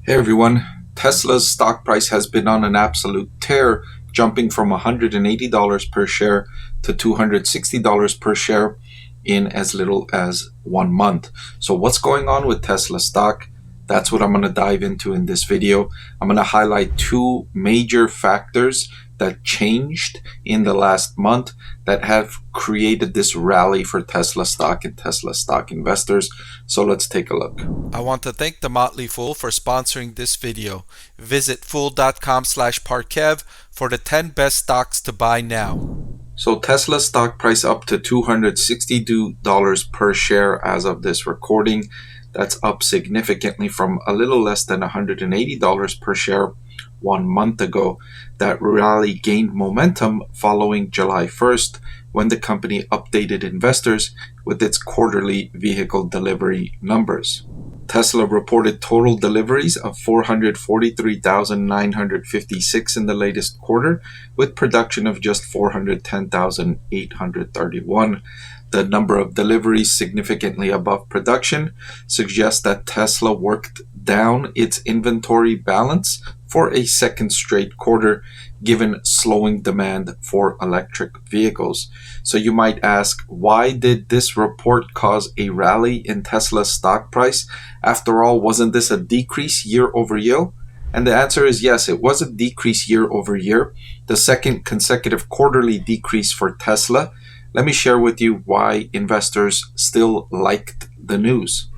Hey everyone, Tesla's stock price has been on an absolute tear, jumping from $180 per share to $260 per share in as little as 1 month. So what's going on with Tesla stock? That's what I'm going to dive into in this video. I'm going to highlight two major factors that changed in the last month that have created this rally for Tesla stock and Tesla stock investors. So let's take a look. I want to thank the Motley Fool for sponsoring this video. Visit fool.com/Parkev for the 10 best stocks to buy now. So Tesla stock price up to $262 per share as of this recording. That's up significantly from a little less than $180 per share 1 month ago. That rally gained momentum following July 1st when the company updated investors with its quarterly vehicle delivery numbers. Tesla reported total deliveries of 443,956 in the latest quarter, with production of just 410,831. The number of deliveries significantly above production suggests that Tesla worked down its inventory balance for a second straight quarter, given slowing demand for electric vehicles. So you might ask, why did this report cause a rally in Tesla's stock price? After all, wasn't this a decrease year over year? And the answer is yes, it was a decrease year over year, the second consecutive quarterly decrease for Tesla. Let me share with you why investors still liked the news.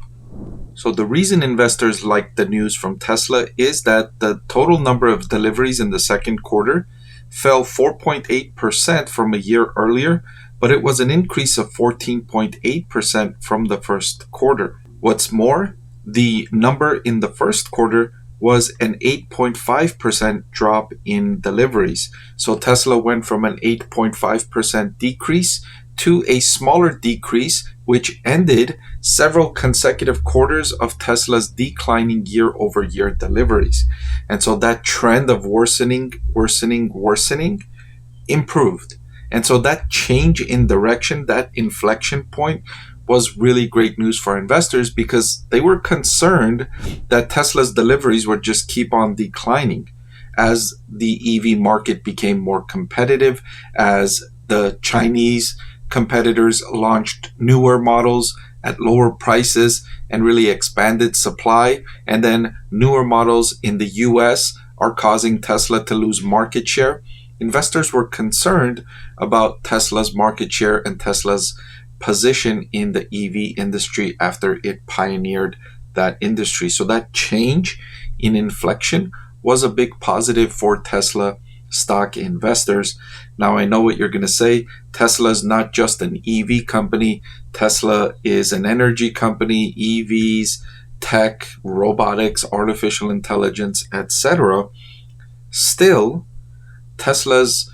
So the reason investors liked the news from Tesla is that the total number of deliveries in the second quarter fell 4.8% from a year earlier, but it was an increase of 14.8% from the first quarter. What's more, the number in the first quarter was an 8.5% drop in deliveries. So Tesla went from an 8.5% decrease to a smaller decrease, which ended several consecutive quarters of Tesla's declining year-over-year deliveries. And so that trend of worsening improved. And so that change in direction, that inflection point, was really great news for investors because they were concerned that Tesla's deliveries would just keep on declining as the EV market became more competitive, as the Chinese competitors launched newer models at lower prices and really expanded supply, and then newer models in the US are causing Tesla to lose market share. Investors were concerned about Tesla's market share and Tesla's position in the EV industry after it pioneered that industry. So that change in inflection was a big positive for Tesla stock investors. Now I know what you're going to say. Tesla is not just an EV company. Tesla is an energy company, EVs, tech, robotics, artificial intelligence, etc. Still, Tesla's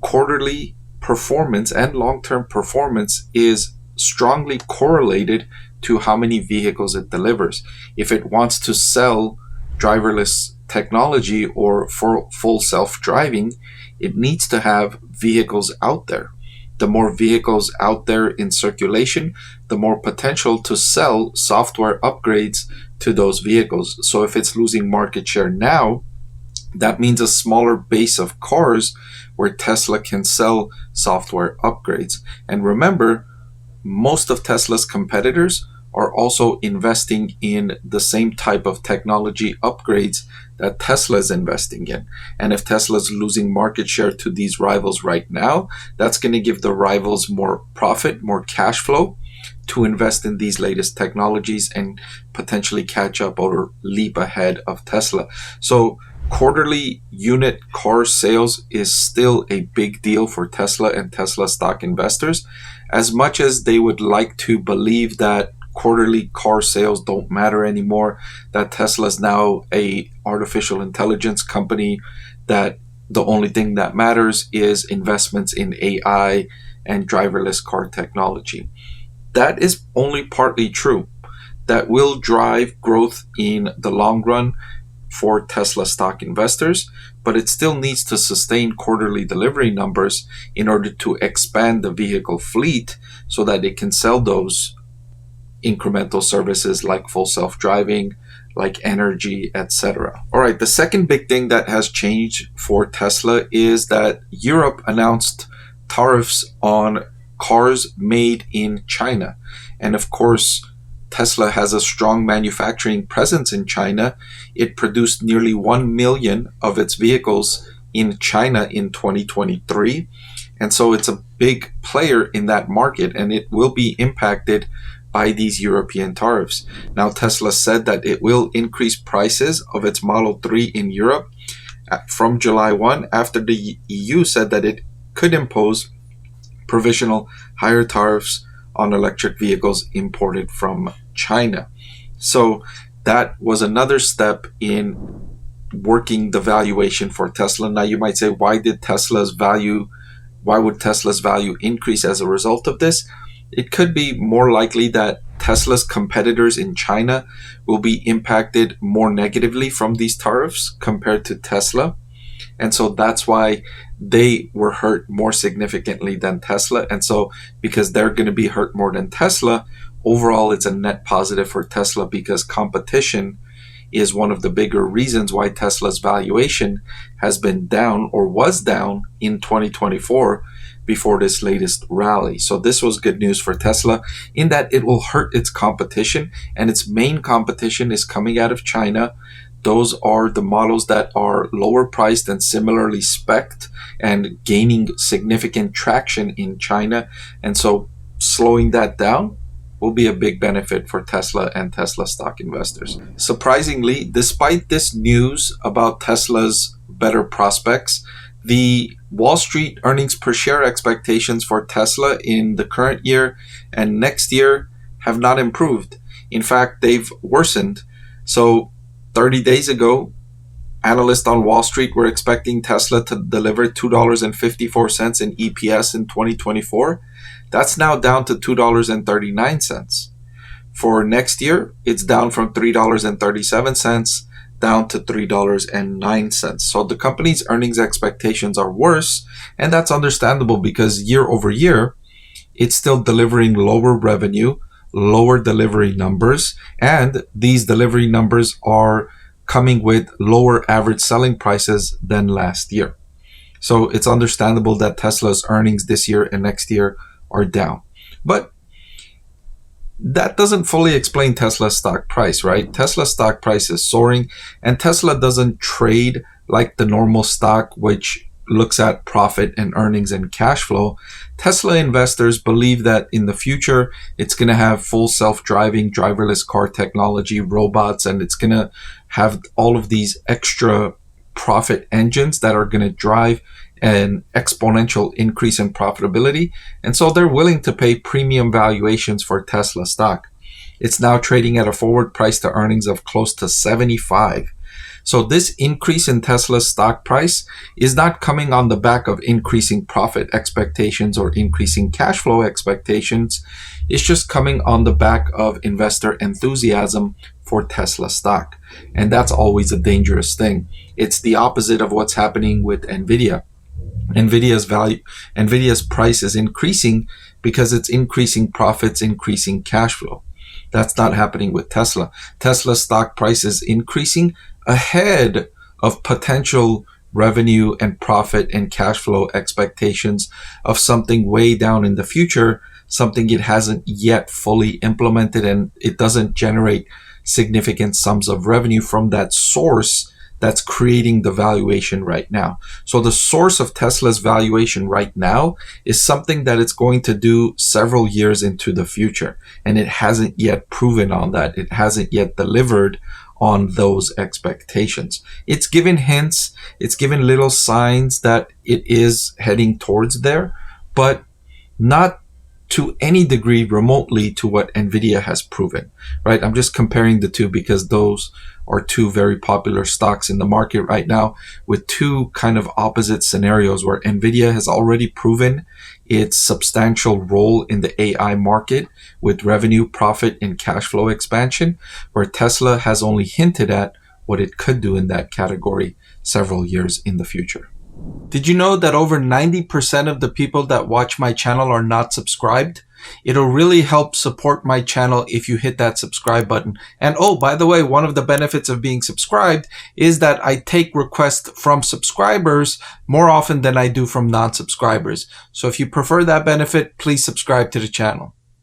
quarterly performance and long-term performance is strongly correlated to how many vehicles it delivers. If it wants to sell driverless technology or for full self-driving, it needs to have vehicles out there. The more vehicles out there in circulation, the more potential to sell software upgrades to those vehicles. So if it's losing market share now, that means a smaller base of cars where Tesla can sell software upgrades. And remember, most of Tesla's competitors are also investing in the same type of technology upgrades that Tesla is investing in. And if Tesla is losing market share to these rivals right now, that's going to give the rivals more profit, more cash flow to invest in these latest technologies and potentially catch up or leap ahead of Tesla. So quarterly unit car sales is still a big deal for Tesla and Tesla stock investors. As much as they would like to believe that quarterly car sales don't matter anymore, that Tesla is now a artificial intelligence company, that the only thing that matters is investments in AI and driverless car technology. That is only partly true. That will drive growth in the long run for Tesla stock investors, but it still needs to sustain quarterly delivery numbers in order to expand the vehicle fleet so that it can sell those incremental services like full self-driving, like energy, etc. All right, the second big thing that has changed for Tesla is that Europe announced tariffs on cars made in China. And of course, Tesla has a strong manufacturing presence in China. It produced nearly 1 million of its vehicles in China in 2023. And so it's a big player in that market, and it will be impacted by these European tariffs. Now, Tesla said that it will increase prices of its Model 3 in Europe from July 1 after the EU said that it could impose provisional higher tariffs on electric vehicles imported from China. So that was another step in working the valuation for Tesla. Now you might say, why would Tesla's value increase as a result of this? It could be more likely that Tesla's competitors in China will be impacted more negatively from these tariffs compared to Tesla. And so that's why they were hurt more significantly than Tesla. And so because they're going to be hurt more than Tesla, overall it's a net positive for Tesla, because competition is one of the bigger reasons why Tesla's valuation has been down, or was down, in 2024 before this latest rally. So this was good news for Tesla in that it will hurt its competition, and its main competition is coming out of China. Those are the models that are lower priced and similarly spec'd and gaining significant traction in China. And so slowing that down will be a big benefit for Tesla and Tesla stock investors. Surprisingly, despite this news about Tesla's better prospects, the Wall Street earnings per share expectations for Tesla in the current year and next year have not improved. In fact, they've worsened. So 30 days ago, analysts on Wall Street were expecting Tesla to deliver $2.54 in EPS in 2024. That's now down to $2.39. For next year, it's down from $3.37 down to $3.09. So the company's earnings expectations are worse, and that's understandable because year over year, it's still delivering lower revenue, lower delivery numbers, and these delivery numbers are coming with lower average selling prices than last year. So it's understandable that Tesla's earnings this year and next year are down. But that doesn't fully explain Tesla's stock price, right? Tesla's stock price is soaring, and Tesla doesn't trade like the normal stock, which looks at profit and earnings and cash flow. Tesla investors believe that in the future, it's going to have full self-driving, driverless car technology, robots, and it's going to have all of these extra profit engines that are going to drive an exponential increase in profitability. And so they're willing to pay premium valuations for Tesla stock. It's now trading at a forward price to earnings of close to 75. So this increase in Tesla's stock price is not coming on the back of increasing profit expectations or increasing cash flow expectations. It's just coming on the back of investor enthusiasm for Tesla stock. And that's always a dangerous thing. It's the opposite of what's happening with Nvidia. Nvidia's price is increasing because it's increasing profits, increasing cash flow. That's not happening with Tesla. Tesla's stock price is increasing ahead of potential revenue and profit and cash flow expectations of something way down in the future, something it hasn't yet fully implemented, and it doesn't generate significant sums of revenue from that source that's creating the valuation right now. So the source of Tesla's valuation right now is something that it's going to do several years into the future. And it hasn't yet proven on that. It hasn't yet delivered on those expectations. It's given hints, it's given little signs that it is heading towards there, but not to any degree remotely to what Nvidia has proven, right? I'm just comparing the two because those are two very popular stocks in the market right now with two kind of opposite scenarios where Nvidia has already proven its substantial role in the AI market with revenue, profit, and cash flow expansion, where Tesla has only hinted at what it could do in that category several years in the future. Did you know that over 90% of the people that watch my channel are not subscribed? It'll really help support my channel if you hit that subscribe button. And oh, by the way, one of the benefits of being subscribed is that I take requests from subscribers more often than I do from non-subscribers. So if you prefer that benefit, please subscribe to the channel.